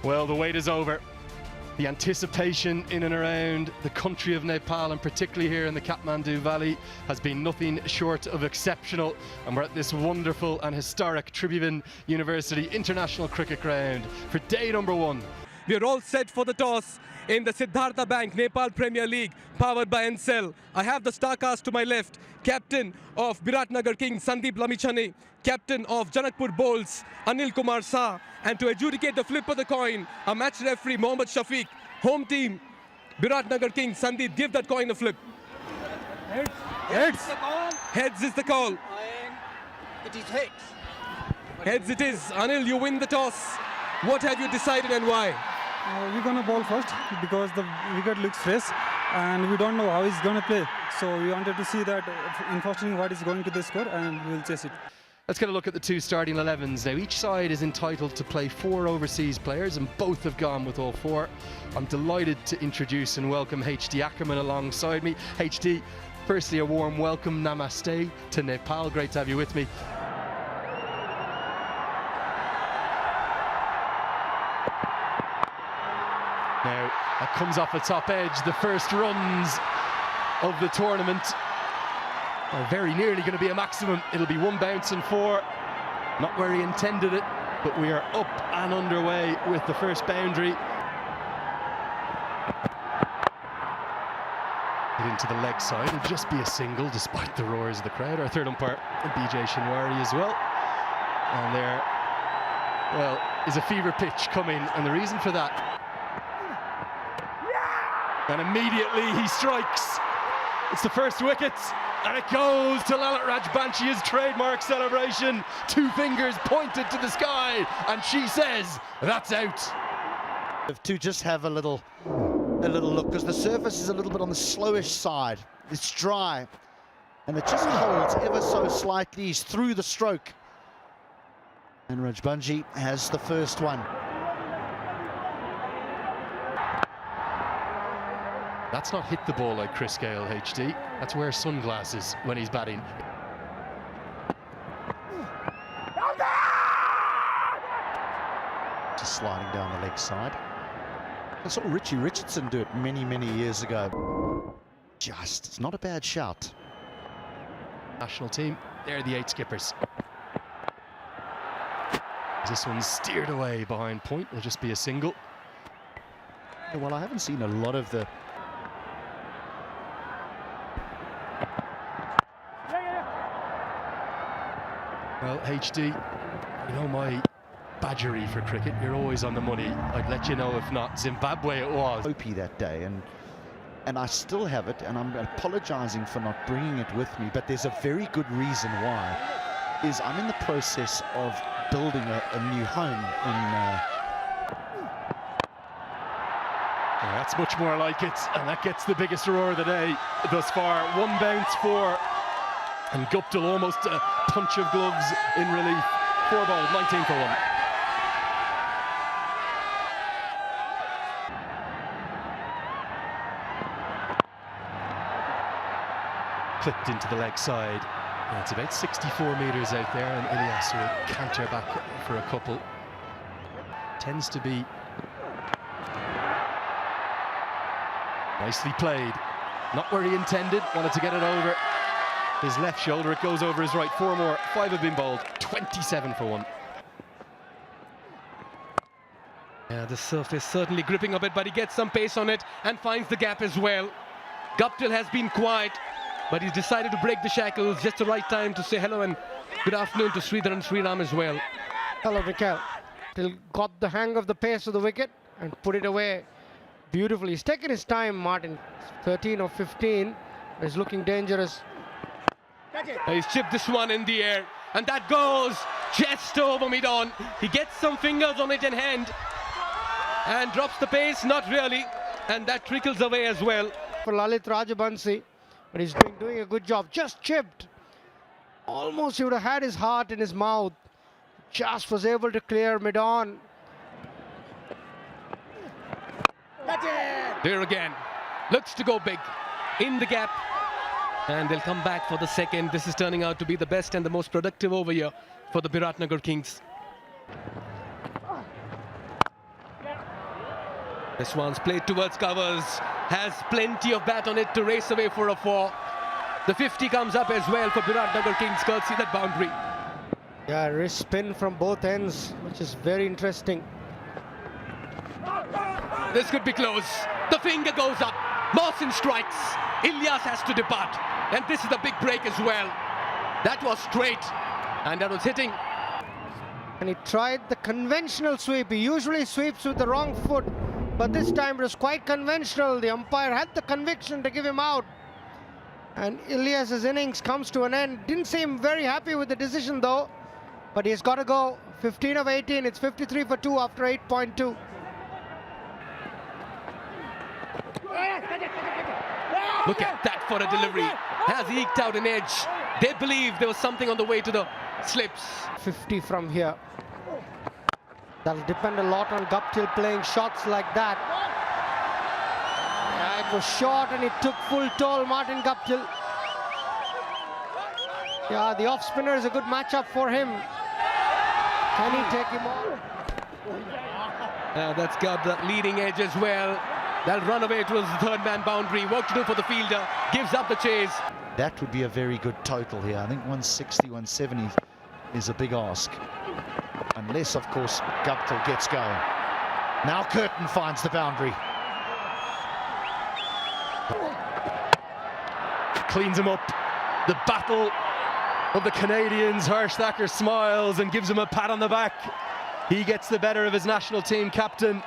Well, the wait is over. The anticipation in and around the country of Nepal, and particularly here in the Kathmandu Valley, has been nothing short of exceptional. And we're at this wonderful and historic Tribhuvan University International Cricket Ground for day number one. We are all set for the toss in the Siddhartha Bank Nepal Premier League, powered by Encel. I have the star cast to my left, captain of Biratnagar Kings, Sandeep Lamichhane, captain of Janakpur Bowls, Anil Kumar Shah, and to adjudicate the flip of the coin, a match referee, Mohammad Shafiq. Home team, Biratnagar Kings, Sandeep, give that coin a flip. Heads. Heads. Heads is the call. And it is heads. Heads it is. Anil, you win the toss. What have you decided and why? We're going to bowl first because the wicket looks fresh and we don't know how he's going to play. So we wanted to see that in first inning what is going to the score, and we'll chase it. Let's get a look at the two starting 11s. Now, each side is entitled to play 4 overseas players, and both have gone with all 4. I'm delighted to introduce and welcome HD Ackerman alongside me. HD, firstly a warm welcome, namaste to Nepal. Great to have you with me. Now, that comes off the top edge, the first runs of the tournament are very nearly going to be a maximum. It'll be 1 bounce and 4. Not where he intended it, but we are up and underway with the first boundary. Get into the leg side, it'll just be a single despite the roars of the crowd. Our third umpire, BJ Shinwari as well. And there, well, is a fever pitch coming, and the reason for that, and immediately he strikes. It's the first wicket, and it goes to Lalit Rajbanshie's trademark celebration. 2 fingers pointed to the sky, and she says, that's out. To just have a little look, because the surface is a little bit on the slowish side. It's dry, and it just holds ever so slightly. He's through the stroke, and Rajbanshie has the first one. That's not hit the ball like Chris Gale, HD. That's wear sunglasses when he's batting. Just sliding down the leg side. I saw Richie Richardson do it many, many years ago. It's not a bad shout. National team, they're the 8 skippers. This one's steered away behind point, it'll just be a single. Well, I haven't seen a lot of the Well, HD, you know my badgery for cricket, you're always on the money. I'd let you know if not. Zimbabwe it was. Opie that day, and I still have it, and I'm apologizing for not bringing it with me, but there's a very good reason why. Is I'm in the process of building a new home in Yeah, that's much more like it, and that gets the biggest roar of the day thus far. 1 bounce, 4. And Guptill almost a punch of gloves in relief. 4 balls, 19 for 1. Clipped into the leg side. And it's about 64 metres out there, and Ilyas will canter back for a couple. Tends to be nicely played. Not where he intended, wanted to get it over his left shoulder. It goes over his right. 4 more. 5 have been bowled. 27 for 1. Yeah, the surface certainly gripping a bit, but he gets some pace on it and finds the gap as well. Guptill has been quiet, but he's decided to break the shackles. Just the right time to say hello and good afternoon to Sridhar and Sriram as well. Hello, Mikhail. Till got the hang of the pace of the wicket and put it away beautifully. He's taken his time, Martin. 13 or 15. He's looking dangerous. He's chipped this one in the air, and that goes just over mid-on. He gets some fingers on it in hand and drops the pace, not really, and that trickles away as well. For Lalit Rajbanshie, but he's doing a good job. Just chipped. Almost he would have had his heart in his mouth. Just was able to clear mid-on. There again. Looks to go big. In the gap. And they'll come back for the second. This is turning out to be the best and the most productive over here for the Biratnagar Kings. This one's played towards covers, has plenty of bat on it to race away for a 4. The 50 comes up as well for Biratnagar Kings, courtesy that boundary. Yeah, wrist spin from both ends, which is very interesting. This could be close. The finger goes up. Mohsin strikes. Ilyas has to depart. And this is the big break as well. That was straight. And that was hitting. And he tried the conventional sweep. He usually sweeps with the wrong foot, but this time it was quite conventional. The umpire had the conviction to give him out. And Ilyas's innings comes to an end. Didn't seem very happy with the decision though, but he's got to go. 15 of 18. It's 53 for 2 after 8.2. Look at that for a delivery. Has eked out an edge. They believe there was something on the way to the slips. 50 from here. That'll depend a lot on Guptill playing shots like that. Yeah, it was short and it took full toll, Martin Guptill. Yeah, the off spinner is a good matchup for him. Can he take him on? That's got the leading edge as well. That'll run away towards the third man boundary. Work to do for the fielder. Gives up the chase. That would be a very good total here. I think 160, 170 is a big ask. Unless, of course, Guptill gets going. Now Curtin finds the boundary. Cleans him up. The battle of the Canadians. Harsh Thacker smiles and gives him a pat on the back. He gets the better of his national team captain.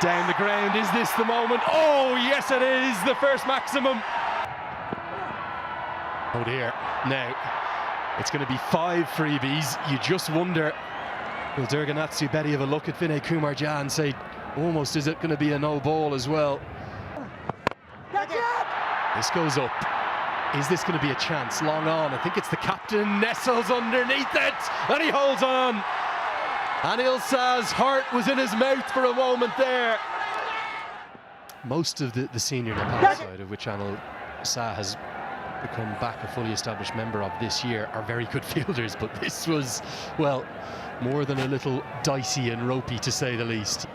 Down the ground, is this the moment? Oh, yes it is, the first maximum. Oh dear, now, it's going to be 5 freebies. You just wonder, will Durganatsu Betty have a look at Vinay Kumar Jha and say, almost, is it going to be a no ball as well? This goes up. Is this going to be a chance? Long on, I think it's the captain, nestles underneath it, and he holds on. Anil Shah's heart was in his mouth for a moment there. Most of the senior Nepal side, of which Anil Shah has become back a fully established member of this year, are very good fielders, but this was, well, more than a little dicey and ropey, to say the least.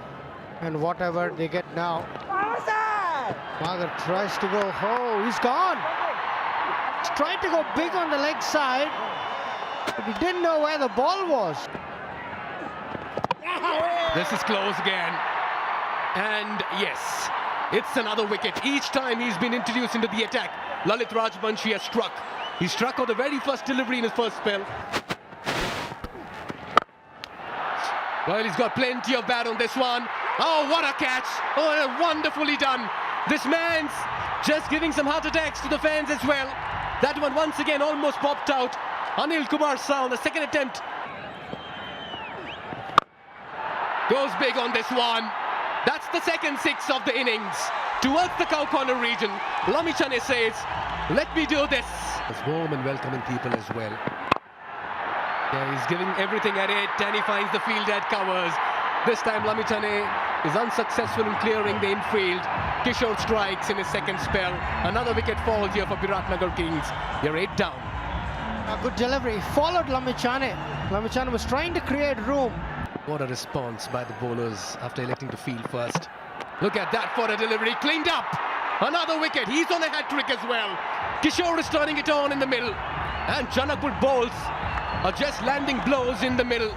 And whatever they get now. Magar tries to go, oh, he's gone. He's trying to go big on the leg side, but he didn't know where the ball was. This is close again. And yes, it's another wicket. Each time he's been introduced into the attack, Lalit Rajbanshi has struck. He struck on the very first delivery in his first spell. Well, he's got plenty of bat on this one. Oh, what a catch. Oh, wonderfully done. This man's just giving some heart attacks to the fans as well. That one once again almost popped out. Anil Kumar Shah on the second attempt. Goes big on this one. That's the second 6 of the innings. Towards the cow corner region, Lamichhane says, let me do this. It's warm and welcoming people as well. Yeah, he's giving everything at it, and he finds the field at covers. This time Lamichhane is unsuccessful in clearing the infield. Kishore strikes in his second spell. Another wicket falls here for Biratnagar Kings. They're 8 down. A good delivery. He followed Lamichhane. Lamichhane was trying to create room. What a response by the bowlers after electing to field first. Look at that for a delivery. Cleaned up. Another wicket. He's on a hat-trick as well. Kishore is turning it on in the middle. And Janakpur bowls are just landing blows in the middle.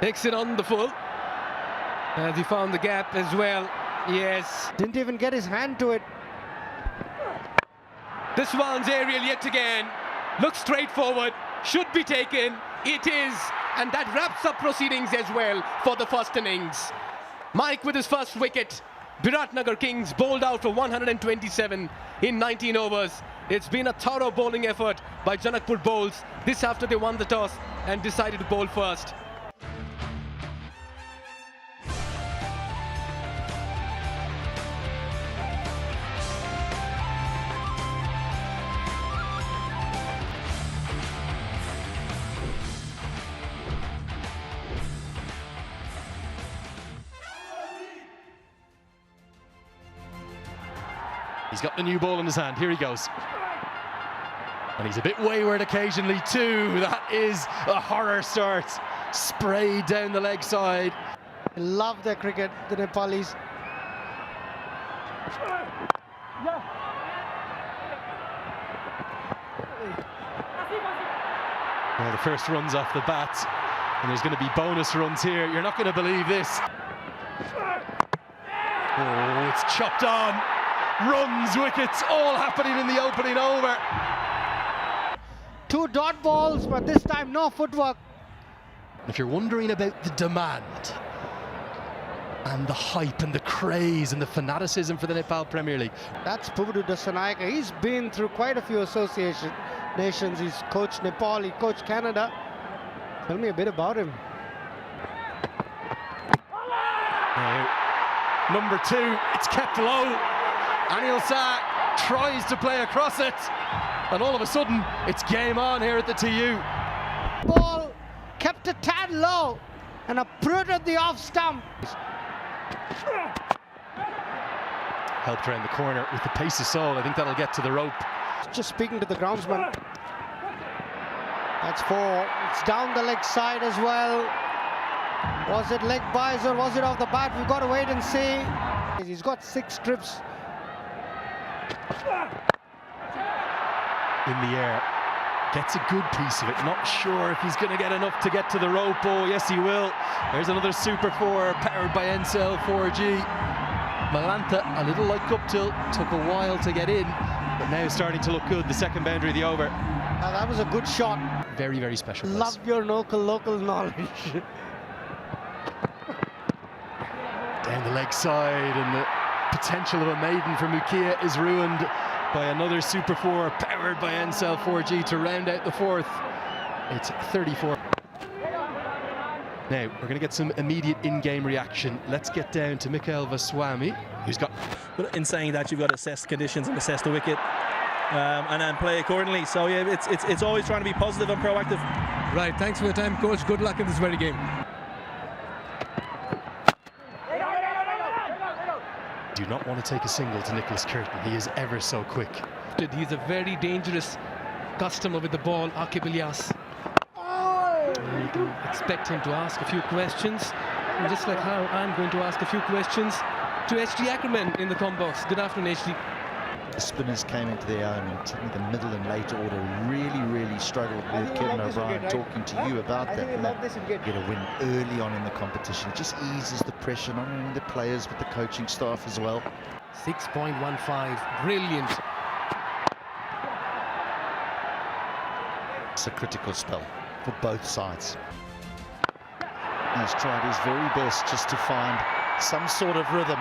Takes it on the full. As he found the gap as well. Yes. Didn't even get his hand to it. This one's aerial yet again. Looks straightforward. Should be taken. It is. And that wraps up proceedings as well for the first innings. Mike with his first wicket. Biratnagar Kings bowled out for 127 in 19 overs. It's been a thorough bowling effort by Janakpur bowls. This after they won the toss and decided to bowl first. He's got the new ball in his hand. Here he goes. And he's a bit wayward occasionally too. That is a horror start. Sprayed down the leg side. They love their cricket, the Nepalis. Well, the first run's off the bat, and there's going to be bonus runs here. You're not going to believe this. Oh, it's chopped on. Runs, wickets, all happening in the opening over. 2 dot balls, but this time no footwork. If you're wondering about the demand and the hype and the craze and the fanaticism for the Nepal Premier League, That's Pubudu Dasanayake. He's been through quite a few association nations. He's coached Nepal, he coached Canada. Tell me a bit about him. now, number 2, it's kept low. Anil Shah tries to play across it, and all of a sudden it's game on here at the TU. Ball kept a tad low and uprooted the off stump. Helped around the corner with the pace of soul. I think that'll get to the rope. Just speaking to the groundsman. That's 4. It's down the leg side as well. Was it leg buys or was it off the bat? We've got to wait and see. He's got 6 trips. In the air, gets a good piece of it. Not sure if he's going to get enough to get to the rope. Oh, yes, he will. There's another Super 4 powered by NCL 4G. Malanta, a little like Guptill, took a while to get in, but now starting to look good. The second boundary of the over. Now that was a good shot. Very, very special. Love your local knowledge. Down the leg side, and the potential of a maiden for Mukia is ruined by another Super 4 powered by NCL 4G to round out the 4th. It's 34. Now, we're going to get some immediate in-game reaction. Let's get down to Mikhail Vaswamy, who's got... But in saying that, you've got to assess conditions and assess the wicket and then play accordingly. So, yeah, it's always trying to be positive and proactive. Right, thanks for your time, coach. Good luck in this very game. Do not want to take a single to Nicholas Curtin. He is ever so quick. He's a very dangerous customer with the ball, Akib Ilyas. You can expect him to ask a few questions, and just like how I'm going to ask a few questions to HD Ackerman in the com box. Good afternoon, HD. The spinners came into their own, and certainly the middle and late order really struggled with Kevin O'Brien talking to you about that. And that get a win early on in the competition. It just eases the pressure, not only the players, but the coaching staff as well. 6.15, brilliant. It's a critical spell for both sides. He's tried his very best just to find some sort of rhythm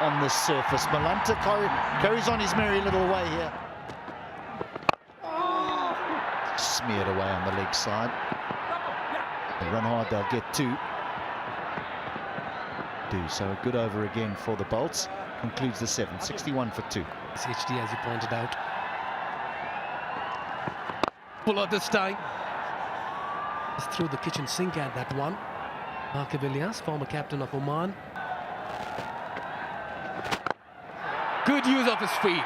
on this surface. Malanta carries on his merry little way here. Smeared away on the leg side. They run hard, they'll get 2. So a good over again for the Bolts. Concludes the 7, 61 for 2. It's HD, as you pointed out. Pull out this time. Just threw the kitchen sink at that one. Akib Ilyas, former captain of Oman. Good use of his feet.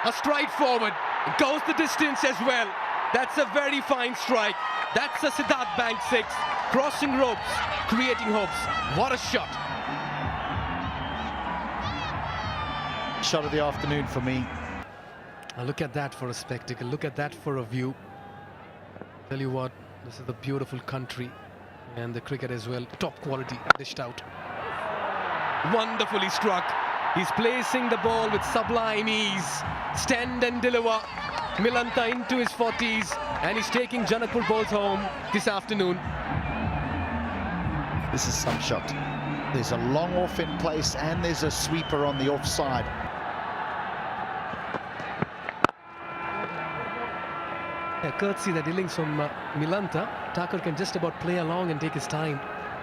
A stride forward. It goes the distance as well. That's a very fine strike. That's a Siddharth Bank 6. Crossing ropes, creating hopes. What a shot. Shot of the afternoon for me. Now look at that for a spectacle. Look at that for a view. Tell you what, this is a beautiful country. And the cricket as well. Top quality, dished out. Wonderfully struck. He's placing the ball with sublime ease. Stand and deliver. Milanta into his 40s, and he's taking Janakpur balls home this afternoon. This is some shot. There's a long off in place, and there's a sweeper on the offside. Yeah, courtesy that innings from Milanta. Thakur can just about play along and take his time.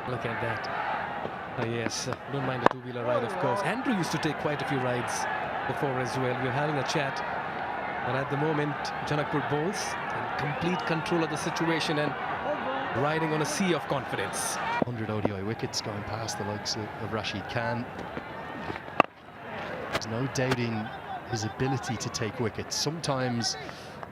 Look at that. Yes, don't mind the two-wheeler ride, of course. Andrew used to take quite a few rides before as well. We're having a chat. But at the moment, Janakpur bowls in complete control of the situation and riding on a sea of confidence. 100 ODI wickets going past the likes of Rashid Khan. There's no doubting his ability to take wickets. Sometimes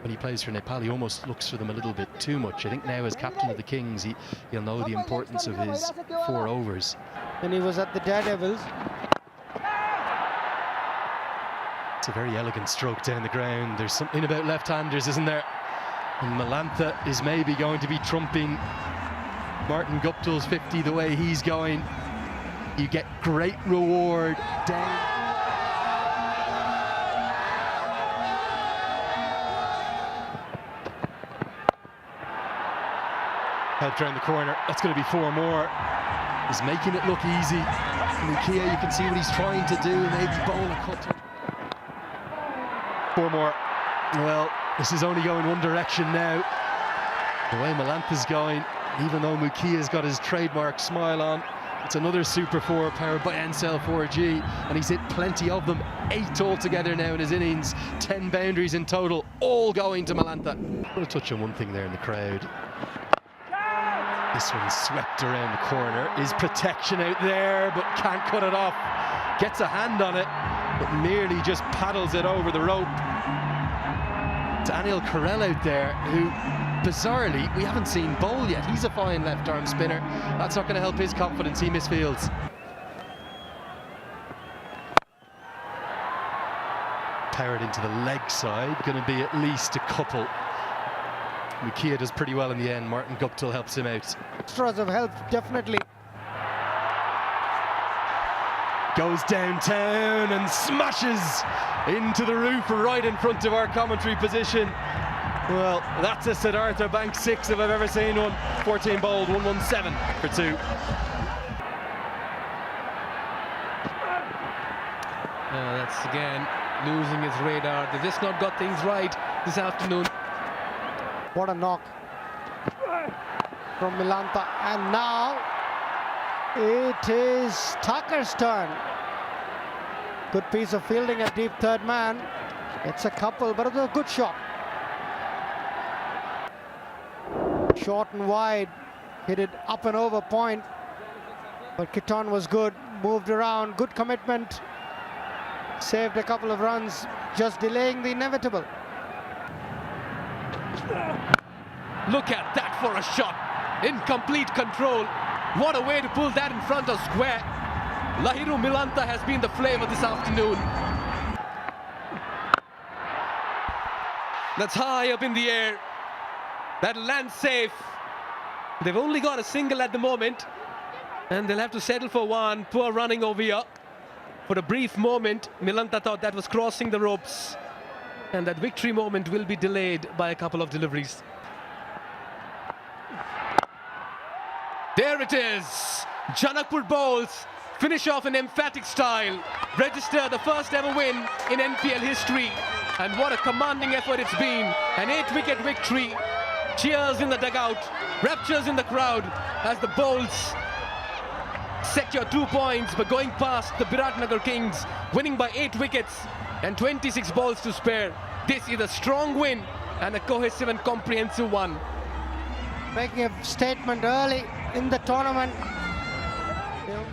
when he plays for Nepal, he almost looks for them a little bit too much. I think now as captain of the Kings, he'll know the importance of his 4 overs. When he was at the Daredevils. It's a very elegant stroke down the ground. There's something about left-handers, isn't there? And Malantha is maybe going to be trumping Martin Guptill's 50 the way he's going. You get great reward down. Helped round the corner. That's going to be 4 more. He's making it look easy. Mukia, you can see what he's trying to do. Maybe bowl a cut. 4 more. Well, this is only going one direction now. The way Malantha's going, even though Mukia's got his trademark smile on, it's another Super 4 powered by Ncell 4G, and he's hit plenty of them. 8 altogether now in his innings, 10 boundaries in total, all going to Malantha. I'm going to touch on one thing there in the crowd. This one's swept around the corner. Is protection out there, but can't cut it off. Gets a hand on it, but merely just paddles it over the rope. It's Anil Karel out there, who, bizarrely, we haven't seen bowl yet. He's a fine left-arm spinner. That's not going to help his confidence. He misfields. Powered into the leg side. Going to be at least a couple. Mukia does pretty well in the end. Martin Guptill helps him out. Extras of help, definitely. Goes downtown and smashes into the roof right in front of our commentary position. Well, that's a Siddhartha Bank 6 if I've ever seen one. 14 bowled, 117 for 2. That's again losing his radar. They've just not got things right this afternoon. What a knock from Malantha. And now it is Thakur's turn. Good piece of fielding at deep third man. It's a couple, but it was a good shot. Short and wide, hit it up and over point. But Kitan was good, moved around, good commitment. Saved a couple of runs, just delaying the inevitable. Look at that for a shot. In complete control. What a way to pull that in front of square. Lahiru Malantha has been the flavour this afternoon. That's high up in the air. That'll land safe. They've only got a single at the moment, and they'll have to settle for one. Poor running over here. For a brief moment, Malantha thought that was crossing the ropes, and that victory moment will be delayed by a couple of deliveries. There it is. Janakpur bowls finish off in emphatic style, register the first ever win in NPL history, and what a commanding effort it's been. An 8-wicket victory. Cheers in the dugout, raptures in the crowd as the bowls secure 2 points, but going past the Biratnagar Kings, winning by 8 wickets and 26 balls to spare. This is a strong win and a cohesive and comprehensive one. Making a statement early in the tournament. You know,